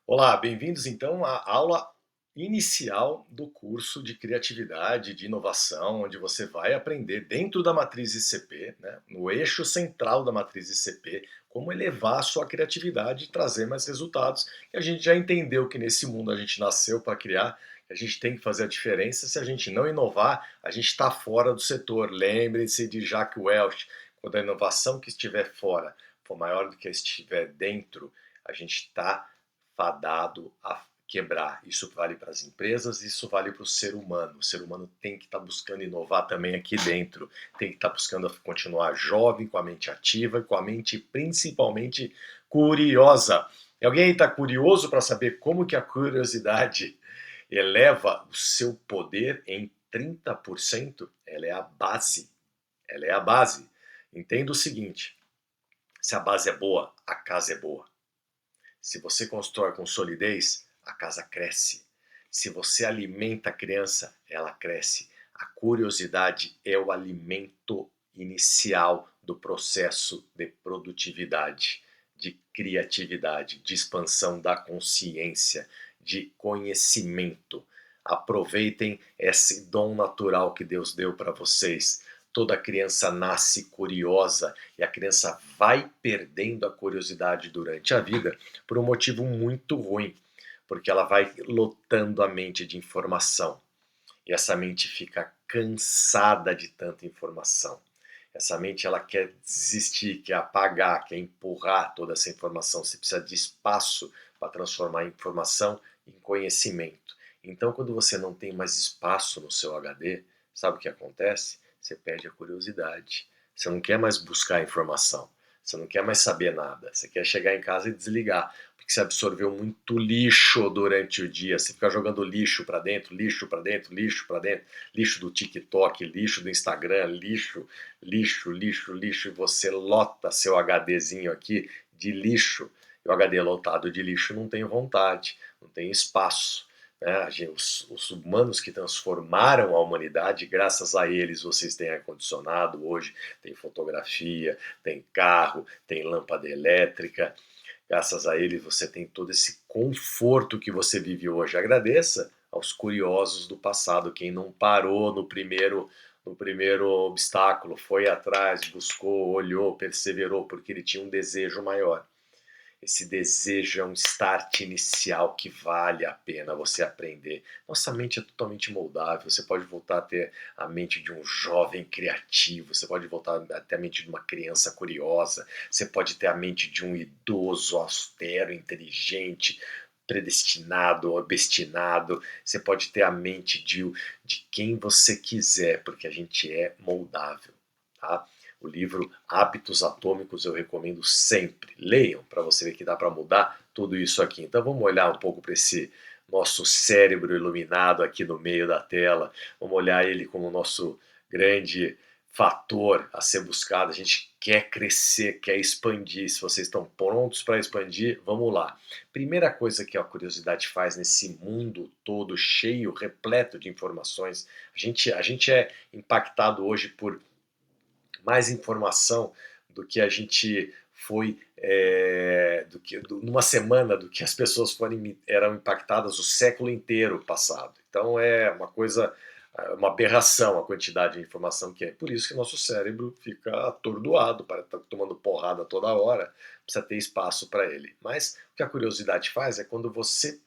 Olá, bem-vindos então à aula inicial do curso de criatividade, de inovação, onde você vai aprender dentro da matriz ICP, né, no eixo central da matriz ICP, como elevar a sua criatividade e trazer mais resultados. E a gente já entendeu que nesse mundo a gente nasceu para criar, a gente tem que fazer a diferença. Se a gente não inovar, a gente está fora do setor. Lembre-se de Jack Welch, quando a inovação que estiver fora for maior do que a estiver dentro, a gente está fadado a quebrar. Isso vale para as empresas, isso vale para o ser humano. O ser humano tem que estar buscando inovar também aqui dentro, tem que estar buscando continuar jovem, com a mente ativa e com a mente principalmente curiosa. E alguém está curioso para saber como que a curiosidade eleva o seu poder em 30%? Ela é a base. Ela é a base. Entenda o seguinte: se a base é boa, a casa é boa. Se você constrói com solidez, a casa cresce. Se você alimenta a criança, ela cresce. A curiosidade é o alimento inicial do processo de produtividade, de criatividade, de expansão da consciência, de conhecimento. Aproveitem esse dom natural que Deus deu para vocês. Toda criança nasce curiosa e a criança vai perdendo a curiosidade durante a vida por um motivo muito ruim, porque ela vai lotando a mente de informação e essa mente fica cansada de tanta informação. Essa mente ela quer desistir, quer apagar, quer empurrar toda essa informação. Você precisa de espaço para transformar a informação em conhecimento. Então, quando você não tem mais espaço no seu HD, sabe o que acontece? Você perde a curiosidade. Você não quer mais buscar informação. Você não quer mais saber nada. Você quer chegar em casa e desligar, porque você absorveu muito lixo durante o dia. Você fica jogando lixo para dentro, lixo para dentro, lixo para dentro, lixo do TikTok, lixo do Instagram, lixo, lixo, lixo, lixo. E você lota seu HDzinho aqui de lixo. E o HD lotado de lixo não tem vontade, não tem espaço. Né? Os humanos que transformaram a humanidade, graças a eles vocês têm ar-condicionado hoje, tem fotografia, tem carro, tem lâmpada elétrica. Graças a eles você tem todo esse conforto que você vive hoje. Agradeça aos curiosos do passado, quem não parou no primeiro obstáculo, foi atrás, buscou, olhou, perseverou, porque ele tinha um desejo maior. Esse desejo é um start inicial que vale a pena você aprender. Nossa mente é totalmente moldável. Você pode voltar a ter a mente de um jovem criativo, você pode voltar a ter a mente de uma criança curiosa, você pode ter a mente de um idoso austero, inteligente, predestinado ou destinado. Você pode ter a mente de quem você quiser, porque a gente é moldável. Tá? O livro Hábitos Atômicos eu recomendo sempre. Leiam para você ver que dá para mudar tudo isso aqui. Então vamos olhar um pouco para esse nosso cérebro iluminado aqui no meio da tela. Vamos olhar ele como o nosso grande fator a ser buscado. A gente quer crescer, quer expandir. Se vocês estão prontos para expandir, vamos lá. Primeira coisa que a curiosidade faz nesse mundo todo cheio, repleto de informações, a gente é impactado hoje por mais informação do que a gente foi numa semana do que as pessoas eram impactadas o século inteiro passado. Então é uma coisa, uma aberração a quantidade de informação que é. Por isso que nosso cérebro fica atordoado, para estar tomando porrada toda hora, precisa ter espaço para ele. Mas o que a curiosidade faz é quando você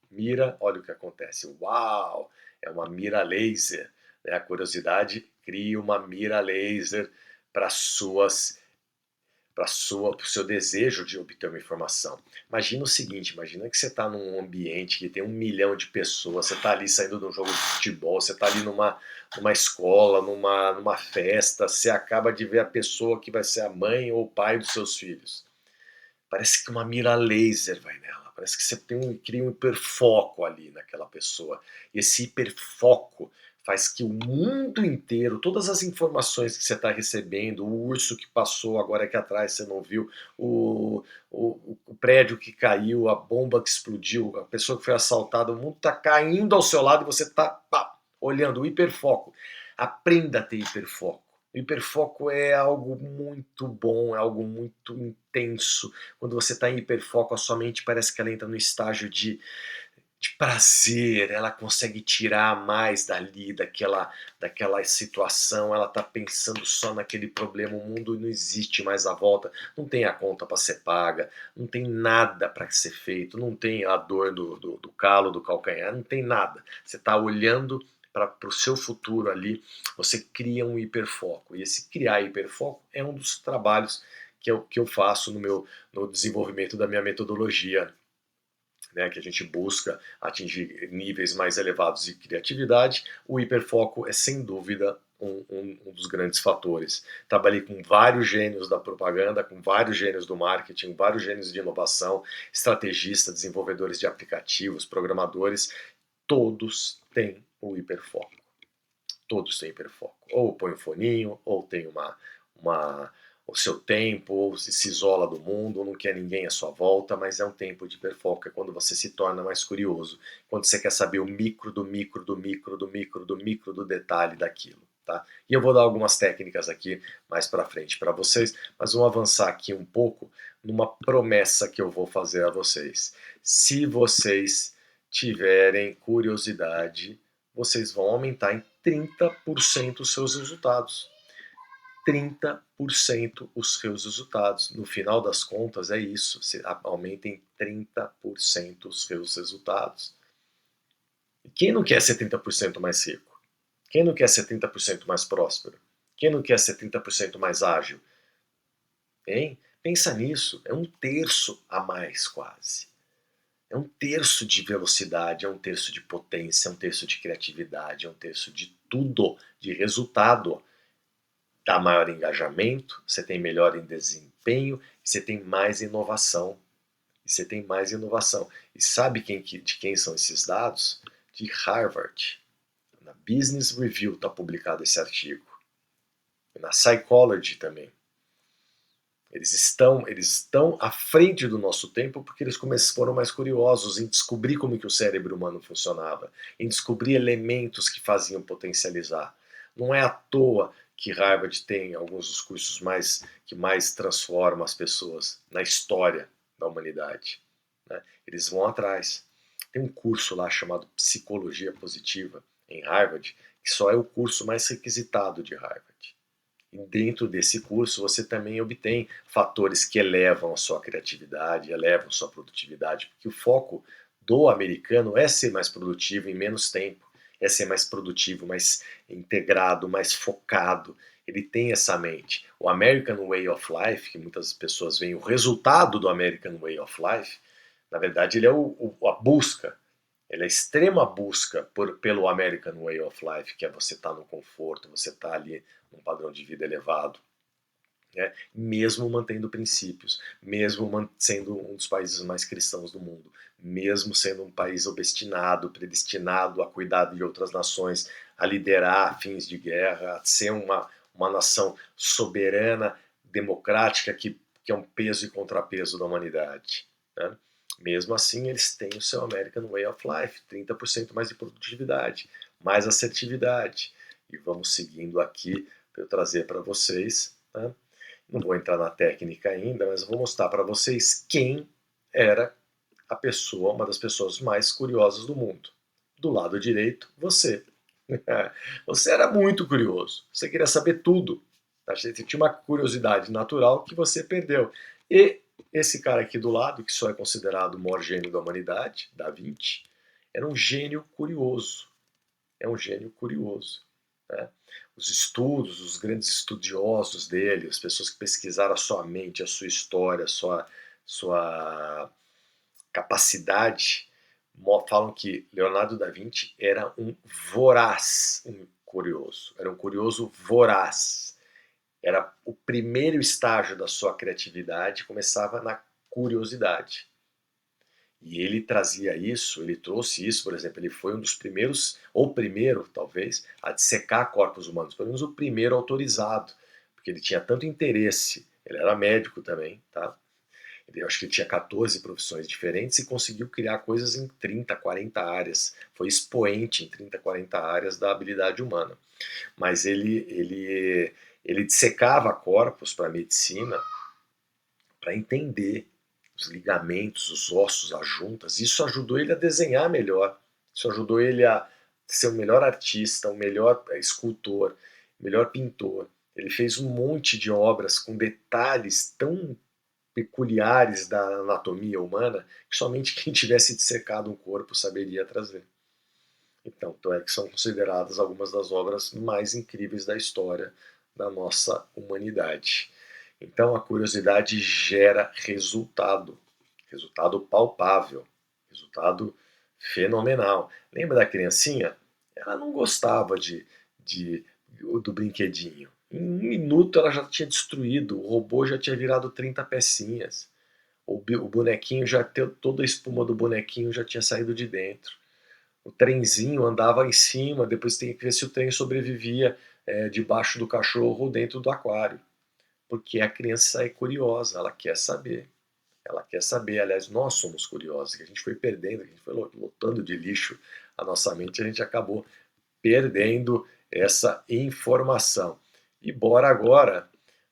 mira, olha o que acontece. Uau! É uma mira laser. Né? A curiosidade cria uma mira laser para o seu desejo de obter uma informação. Imagina o seguinte, imagina que você está num ambiente que tem 1 milhão de pessoas, você está ali saindo de um jogo de futebol, você está ali numa escola, numa festa, você acaba de ver a pessoa que vai ser a mãe ou o pai dos seus filhos. Parece que uma mira laser vai nela, parece que você cria um hiperfoco ali naquela pessoa. E esse hiperfoco faz que o mundo inteiro, todas as informações que você está recebendo, o urso que passou agora aqui atrás, você não viu, o prédio que caiu, a bomba que explodiu, a pessoa que foi assaltada, o mundo está caindo ao seu lado e você está olhando o hiperfoco. Aprenda a ter hiperfoco. O hiperfoco é algo muito bom, é algo muito intenso. Quando você está em hiperfoco, a sua mente parece que ela entra no estágio de prazer, ela consegue tirar mais dali, daquela situação, ela está pensando só naquele problema, o mundo não existe mais à volta, não tem a conta para ser paga, não tem nada para ser feito, não tem a dor do calo, do calcanhar, não tem nada. Você está olhando para o seu futuro ali, você cria um hiperfoco, e esse criar hiperfoco é um dos trabalhos que eu faço no desenvolvimento da minha metodologia, né, que a gente busca atingir níveis mais elevados de criatividade. O hiperfoco é, sem dúvida, um dos grandes fatores. Trabalhei com vários gênios da propaganda, com vários gênios do marketing, vários gênios de inovação, estrategistas, desenvolvedores de aplicativos, programadores, todos têm o hiperfoco. Todos têm hiperfoco. Ou põe um foninho, ou tem uma o seu tempo, ou se isola do mundo, ou não quer ninguém à sua volta, mas é um tempo de hiperfoco, é quando você se torna mais curioso, quando você quer saber o micro do micro do micro do micro do micro do detalhe daquilo. Tá? E eu vou dar algumas técnicas aqui mais para frente para vocês, mas vamos avançar aqui um pouco numa promessa que eu vou fazer a vocês. Se vocês tiverem curiosidade, vocês vão aumentar em 30% os seus resultados. 30% os seus resultados. No final das contas, é isso. Você aumenta em 30% os seus resultados. E quem não quer ser 30% mais rico? Quem não quer ser 30% mais próspero? Quem não quer ser 30% mais ágil? Hein? Pensa nisso. É um terço a mais, quase. É um terço de velocidade, é um terço de potência, é um terço de criatividade, é um terço de tudo, de resultado. Dá maior engajamento, você tem melhor em desempenho, você tem mais inovação. E você tem mais inovação. E sabe de quem são esses dados? De Harvard. Na Business Review está publicado esse artigo. E na Psychology também. Eles estão à frente do nosso tempo porque eles foram mais curiosos em descobrir como que o cérebro humano funcionava, em descobrir elementos que faziam potencializar. Não é à toa que Harvard tem alguns dos cursos que mais transformam as pessoas na história da humanidade. Né? Eles vão atrás. Tem um curso lá chamado Psicologia Positiva em Harvard, que só é o curso mais requisitado de Harvard. E dentro desse curso você também obtém fatores que elevam a sua criatividade, elevam a sua produtividade, porque o foco do americano é ser mais produtivo em menos tempo, é ser mais produtivo, mais integrado, mais focado. Ele tem essa mente. O American Way of Life, que muitas pessoas veem o resultado do American Way of Life, na verdade ele é a busca, ele é a extrema busca pelo American Way of Life, que é você estar no conforto, você estar ali num padrão de vida elevado, né? Mesmo mantendo princípios, mesmo sendo um dos países mais cristãos do mundo, mesmo sendo um país obstinado, predestinado a cuidar de outras nações, a liderar fins de guerra, a ser uma nação soberana, democrática, que é um peso e contrapeso da humanidade. Né? Mesmo assim, eles têm o seu American Way of Life, 30% mais de produtividade, mais assertividade. E vamos seguindo aqui para eu trazer para vocês. Né? Não vou entrar na técnica ainda, mas vou mostrar para vocês quem era a pessoa, uma das pessoas mais curiosas do mundo. Do lado direito, você. Você era muito curioso, você queria saber tudo. Você tinha uma curiosidade natural que você perdeu. E esse cara aqui do lado, que só é considerado o maior gênio da humanidade, Da Vinci, era um gênio curioso. É um gênio curioso. Né? Os estudos, os grandes estudiosos dele, as pessoas que pesquisaram a sua mente, a sua história, a sua capacidade, falam que Leonardo da Vinci era um voraz, um curioso. Era um curioso voraz. Era o primeiro estágio da sua criatividade, começava na curiosidade. E ele trazia isso, ele trouxe isso, por exemplo, ele foi um dos primeiros, ou primeiro, talvez, a dissecar corpos humanos, pelo menos o primeiro autorizado, porque ele tinha tanto interesse, ele era médico também, tá? Eu acho que ele tinha 14 profissões diferentes e conseguiu criar coisas em 30, 40 áreas. Foi expoente em 30, 40 áreas da habilidade humana. Mas Ele dissecava corpos para medicina para entender os ligamentos, os ossos, as juntas. Isso ajudou ele a desenhar melhor. Isso ajudou ele a ser o melhor artista, o melhor escultor, o melhor pintor. Ele fez um monte de obras com detalhes tão peculiares da anatomia humana que somente quem tivesse dissecado um corpo saberia trazer. Então, é que são consideradas algumas das obras mais incríveis da história da nossa humanidade. Então, a curiosidade gera resultado, resultado palpável, resultado fenomenal. Lembra da criancinha? Ela não gostava do brinquedinho. Em um minuto ela já tinha destruído, o robô já tinha virado 30 pecinhas. O bonequinho já, toda a espuma do bonequinho já tinha saído de dentro. O trenzinho andava em cima, depois tem que ver se o trem sobrevivia debaixo do cachorro ou dentro do aquário. Porque a criança é curiosa, ela quer saber. Ela quer saber, aliás, nós somos curiosos, que a gente foi perdendo, que a gente foi lotando de lixo a nossa mente, a gente acabou perdendo essa informação. E bora agora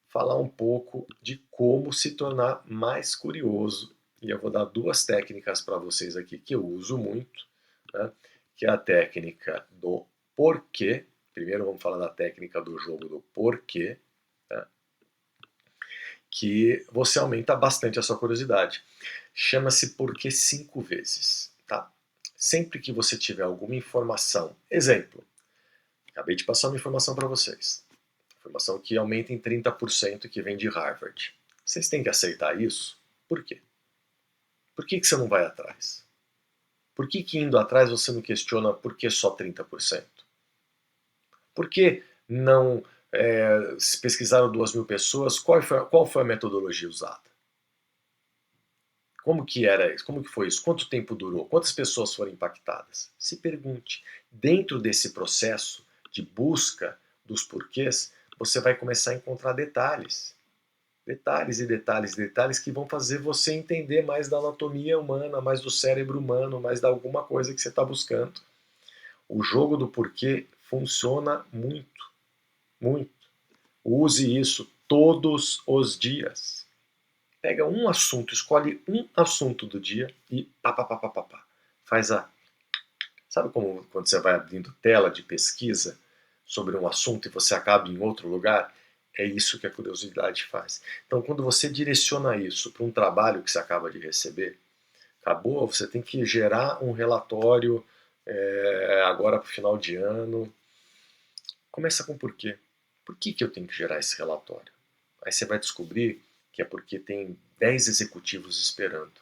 falar um pouco de como se tornar mais curioso. E eu vou dar duas técnicas para vocês aqui que eu uso muito, né? Que é a técnica do porquê. Primeiro vamos falar da técnica do jogo do porquê, né? Que você aumenta bastante a sua curiosidade. Chama-se porquê 5 vezes, tá? Sempre que você tiver alguma informação, exemplo, acabei de passar uma informação para vocês, informação que aumenta em 30% que vem de Harvard. Vocês têm que aceitar isso? Por quê? Por que você não vai atrás? Por que indo atrás você não questiona por que só 30%? Por que não se pesquisaram 2.000 pessoas? Qual foi a metodologia usada? Como que era isso? Como que foi isso? Quanto tempo durou? Quantas pessoas foram impactadas? Se pergunte. Dentro desse processo de busca dos porquês, você vai começar a encontrar detalhes. Detalhes e detalhes e detalhes que vão fazer você entender mais da anatomia humana, mais do cérebro humano, mais de alguma coisa que você está buscando. O jogo do porquê funciona muito, muito. Use isso todos os dias. Pega um assunto, escolhe um assunto do dia e pá, pá, pá, pá, pá, pá. Faz a... Sabe como quando você vai abrindo tela de pesquisa sobre um assunto e você acaba em outro lugar? É isso que a curiosidade faz. Então, quando você direciona isso para um trabalho que você acaba de receber, acabou, você tem que gerar um relatório agora para o final de ano. Começa com porquê. Por que eu tenho que gerar esse relatório? Aí você vai descobrir que é porque tem 10 executivos esperando.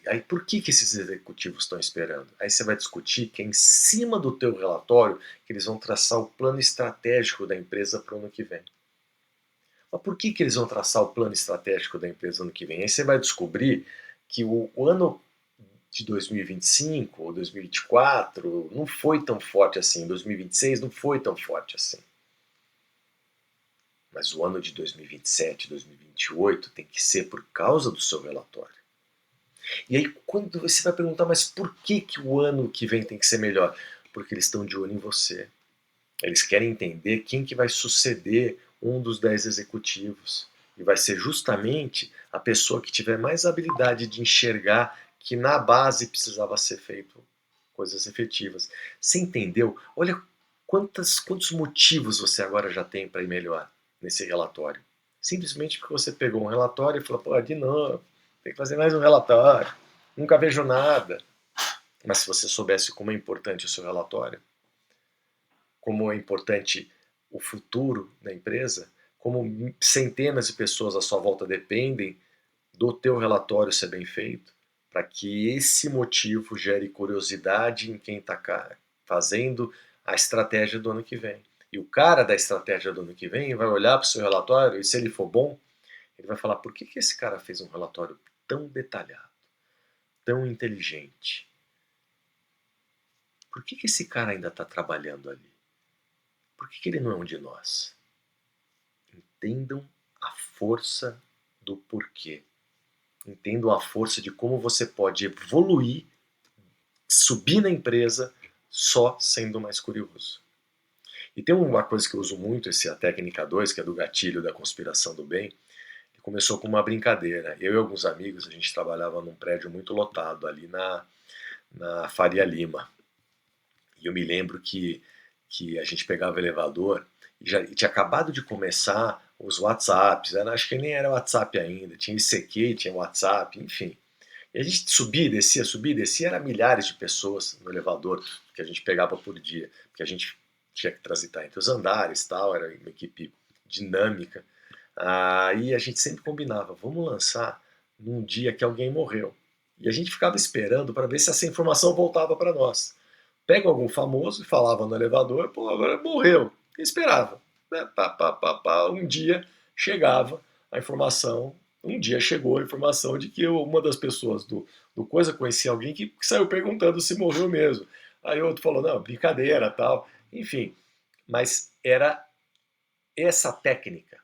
Aí por que esses executivos estão esperando? Aí você vai discutir que é em cima do teu relatório que eles vão traçar o plano estratégico da empresa para o ano que vem. Mas por que eles vão traçar o plano estratégico da empresa no ano que vem? Aí você vai descobrir que o ano de 2025 ou 2024 não foi tão forte assim, 2026 não foi tão forte assim. Mas o ano de 2027, 2028 tem que ser por causa do seu relatório. E aí quando você vai perguntar, mas por que o ano que vem tem que ser melhor? Porque eles estão de olho em você. Eles querem entender quem que vai suceder um dos 10 executivos. E vai ser justamente a pessoa que tiver mais habilidade de enxergar que na base precisava ser feito coisas efetivas. Você entendeu? Olha quantos motivos você agora já tem para ir melhor nesse relatório. Simplesmente porque você pegou um relatório e falou, pô, de novo, tem que fazer mais um relatório. Nunca vejo nada. Mas se você soubesse como é importante o seu relatório, como é importante o futuro da empresa, como centenas de pessoas à sua volta dependem do teu relatório ser bem feito, para que esse motivo gere curiosidade em quem está fazendo a estratégia do ano que vem. E o cara da estratégia do ano que vem vai olhar para o seu relatório e se ele for bom, ele vai falar, por que esse cara fez um relatório tão detalhado, tão inteligente? Por que esse cara ainda está trabalhando ali? Por que ele não é um de nós? Entendam a força do porquê. Entendam a força de como você pode evoluir, subir na empresa só sendo mais curioso. E tem uma coisa que eu uso muito, a técnica 2, que é do gatilho da conspiração do bem, que começou com uma brincadeira. Eu e alguns amigos, a gente trabalhava num prédio muito lotado ali na Faria Lima. E eu me lembro que a gente pegava o elevador e tinha acabado de começar os WhatsApps, acho que nem era WhatsApp ainda, tinha ICQ, tinha WhatsApp, enfim. E a gente subia e descia, era milhares de pessoas no elevador que a gente pegava por dia, porque a gente tinha que transitar entre os andares, tal, era uma equipe dinâmica. Aí a gente sempre combinava, vamos lançar num dia que alguém morreu. E a gente ficava esperando para ver se essa informação voltava para nós. Pega algum famoso e falava no elevador, pô, agora morreu. E esperava. Né? Pá, pá, pá, pá. Um dia chegava a informação, um dia chegou a informação de que uma das pessoas do Coisa conhecia alguém que saiu perguntando se morreu mesmo. Aí outro falou, não, brincadeira, tal. Enfim, mas era essa técnica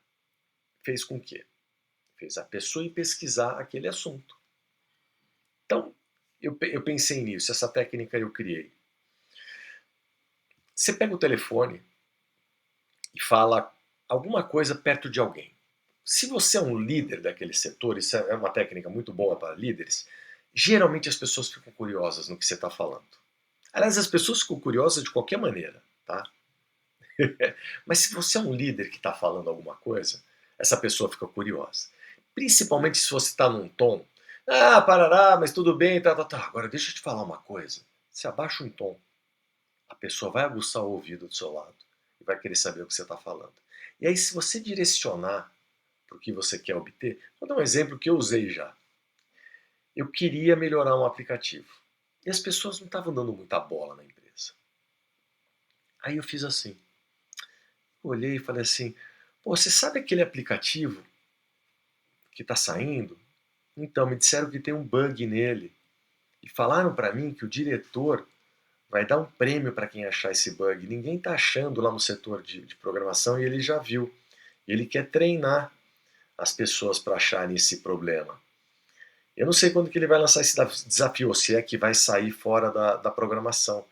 fez com que fez a pessoa ir pesquisar aquele assunto. Então, eu pensei nisso, essa técnica eu criei. Você pega o telefone e fala alguma coisa perto de alguém. Se você é um líder daquele setor, isso é uma técnica muito boa para líderes, geralmente as pessoas ficam curiosas no que você está falando. Aliás, as pessoas ficam curiosas de qualquer maneira, tá? Mas se você é um líder que está falando alguma coisa, essa pessoa fica curiosa. Principalmente se você está num tom, parará, mas tudo bem, tá, tá, tá. Agora deixa eu te falar uma coisa. Se abaixa um tom, a pessoa vai aguçar o ouvido do seu lado e vai querer saber o que você está falando. E aí, se você direcionar para o que você quer obter, vou dar um exemplo que eu usei já. Eu queria melhorar um aplicativo e as pessoas não estavam dando muita bola na empresa. Aí eu fiz assim, olhei e falei assim, pô, você sabe aquele aplicativo que está saindo? Então, me disseram que tem um bug nele e falaram para mim que o diretor vai dar um prêmio para quem achar esse bug. Ninguém está achando lá no setor de programação e ele já viu. Ele quer treinar as pessoas para acharem esse problema. Eu não sei quando que ele vai lançar esse desafio, ou se é que vai sair fora da programação.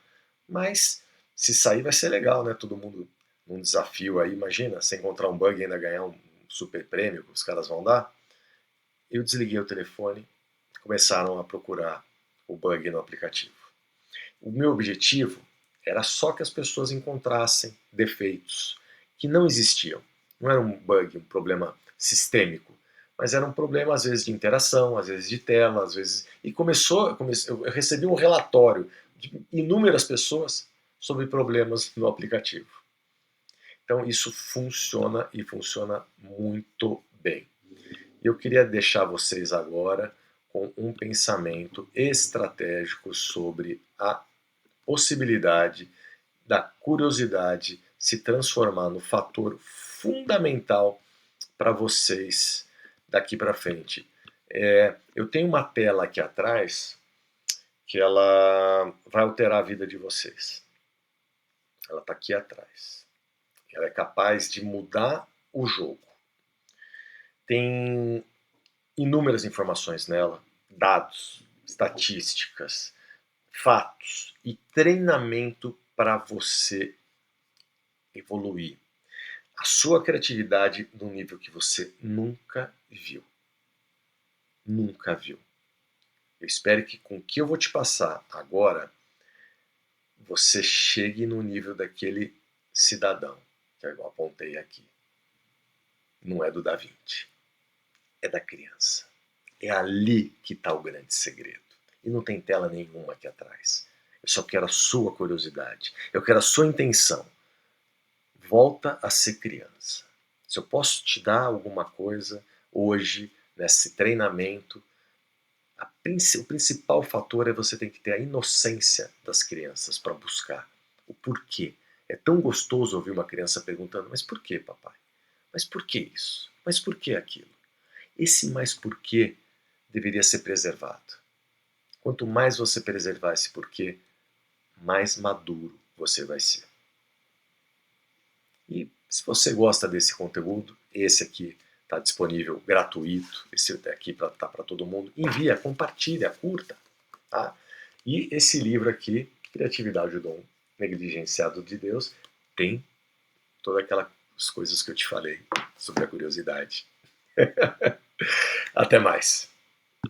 Mas se sair vai ser legal, né? Todo mundo num desafio aí, imagina, você encontrar um bug e ainda ganhar um super prêmio que os caras vão dar. Eu desliguei o telefone, começaram a procurar o bug no aplicativo. O meu objetivo era só que as pessoas encontrassem defeitos que não existiam. Não era um bug, um problema sistêmico, mas era um problema às vezes de interação, às vezes de tela, às vezes. E eu recebi um relatório de inúmeras pessoas sobre problemas no aplicativo. Então isso funciona e funciona muito bem. Eu queria deixar vocês agora com um pensamento estratégico sobre a possibilidade da curiosidade se transformar no fator fundamental para vocês daqui para frente. Eu tenho uma tela aqui atrás que ela vai alterar a vida de vocês. Ela está aqui atrás. Ela é capaz de mudar o jogo. Tem inúmeras informações nela, dados, estatísticas, fatos e treinamento para você evoluir a sua criatividade num nível que você nunca viu. Nunca viu. Eu espero que com o que eu vou te passar agora, você chegue no nível daquele cidadão que eu apontei aqui. Não é do Da Vinci, é da criança. É ali que está o grande segredo. E não tem tela nenhuma aqui atrás. Eu só quero a sua curiosidade. Eu quero a sua intenção. Volta a ser criança. Se eu posso te dar alguma coisa hoje, nesse treinamento, o principal fator é você ter que ter a inocência das crianças para buscar o porquê. É tão gostoso ouvir uma criança perguntando: mas por que, papai? Mas por que isso? Mas por que aquilo? Esse mais porquê deveria ser preservado. Quanto mais você preservar esse porquê, mais maduro você vai ser. E se você gosta desse conteúdo, esse aqui está disponível gratuito, esse aqui está para todo mundo. Envia, compartilha, curta. Tá? E esse livro aqui, Criatividade, o Dom Negligenciado de Deus, tem todas aquelas coisas que eu te falei sobre a curiosidade. Até mais.